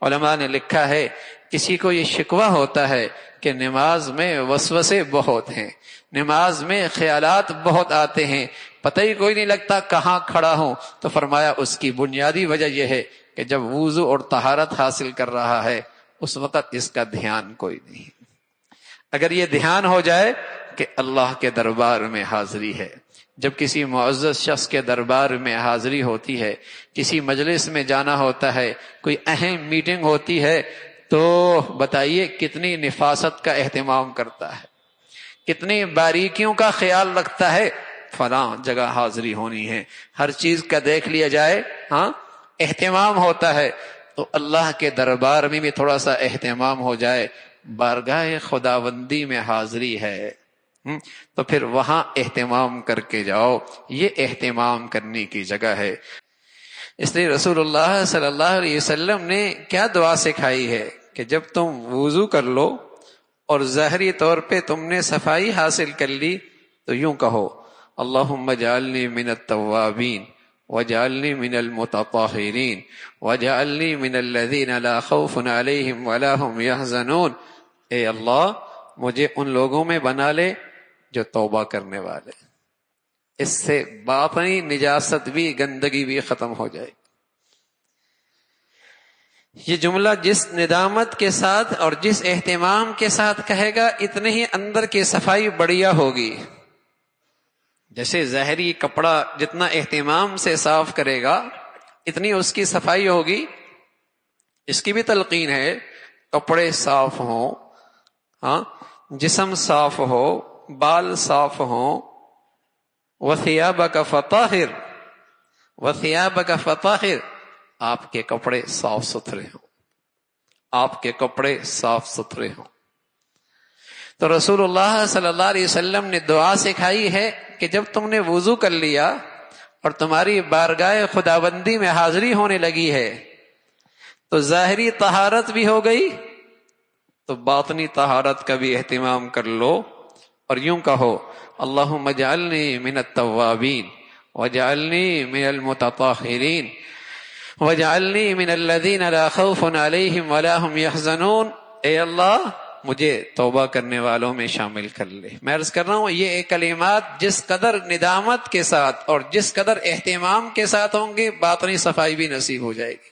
علماء نے لکھا ہے کسی کو یہ شکوہ ہوتا ہے کہ نماز میں وسوسے بہت ہیں، نماز میں خیالات بہت آتے ہیں، پتہ ہی کوئی نہیں لگتا کہاں کھڑا ہوں، تو فرمایا اس کی بنیادی وجہ یہ ہے کہ جب وضو اور طہارت حاصل کر رہا ہے اس وقت اس کا دھیان کوئی نہیں۔ اگر یہ دھیان ہو جائے کہ اللہ کے دربار میں حاضری ہے، جب کسی معزز شخص کے دربار میں حاضری ہوتی ہے، کسی مجلس میں جانا ہوتا ہے، کوئی اہم میٹنگ ہوتی ہے، تو بتائیے کتنی نفاست کا اہتمام کرتا ہے، کتنی باریکیوں کا خیال رکھتا ہے، فلاں جگہ حاضری ہونی ہے، ہر چیز کا دیکھ لیا جائے، ہاں اہتمام ہوتا ہے۔ تو اللہ کے دربار میں بھی تھوڑا سا اہتمام ہو جائے، بارگاہ خداوندی میں حاضری ہے تو پھر وہاں اہتمام کر کے جاؤ، یہ اہتمام کرنے کی جگہ ہے۔ اس لیے رسول اللہ صلی اللہ علیہ وسلم نے کیا دعا سکھائی ہے کہ جب تم وضو کر لو اور ظاہری طور پہ تم نے صفائی حاصل کر لی تو یوں کہو اللہم اجعلنی من التوابین وجعلنی من المتطہرین وجعلنی من الذین لا خوف علیہم ولا هم یحزنون، اے اللہ مجھے ان لوگوں میں بنا لے جو توبہ کرنے والے، اس سے باطنی نجاست بھی گندگی بھی ختم ہو جائے۔ یہ جملہ جس ندامت کے ساتھ اور جس اہتمام کے ساتھ کہے گا اتنے ہی اندر کی صفائی بڑھیا ہوگی۔ جیسے ظاہری کپڑا جتنا اہتمام سے صاف کرے گا اتنی اس کی صفائی ہوگی، اس کی بھی تلقین ہے، کپڑے صاف ہوں، ہاں جسم صاف ہو، بال صاف ہوں، وَثِيَابَكَ فَطَهِرْ وَثِيَابَكَ فَطَهِرْ، آپ کے کپڑے صاف ستھرے ہوں، آپ کے کپڑے صاف ستھرے ہوں۔ تو رسول اللہ صلی اللہ علیہ وسلم نے دعا سکھائی ہے کہ جب تم نے وضو کر لیا اور تمہاری بارگاہ خداوندی میں حاضری ہونے لگی ہے تو ظاہری طہارت بھی ہو گئی، تو باطنی طہارت کا بھی اہتمام کر لو اور یوں کہو اللہم اجعلنی من التوابین وجعلنی من المتطہرین وجعلنی من الذین لا خوف علیہم ولا هم یحزنون، اے اللہ مجھے توبہ کرنے والوں میں شامل کر لے۔ میں عرض کر رہا ہوں یہ کلمات جس قدر ندامت کے ساتھ اور جس قدر اہتمام کے ساتھ ہوں گے باطنی صفائی بھی نصیب ہو جائے گی۔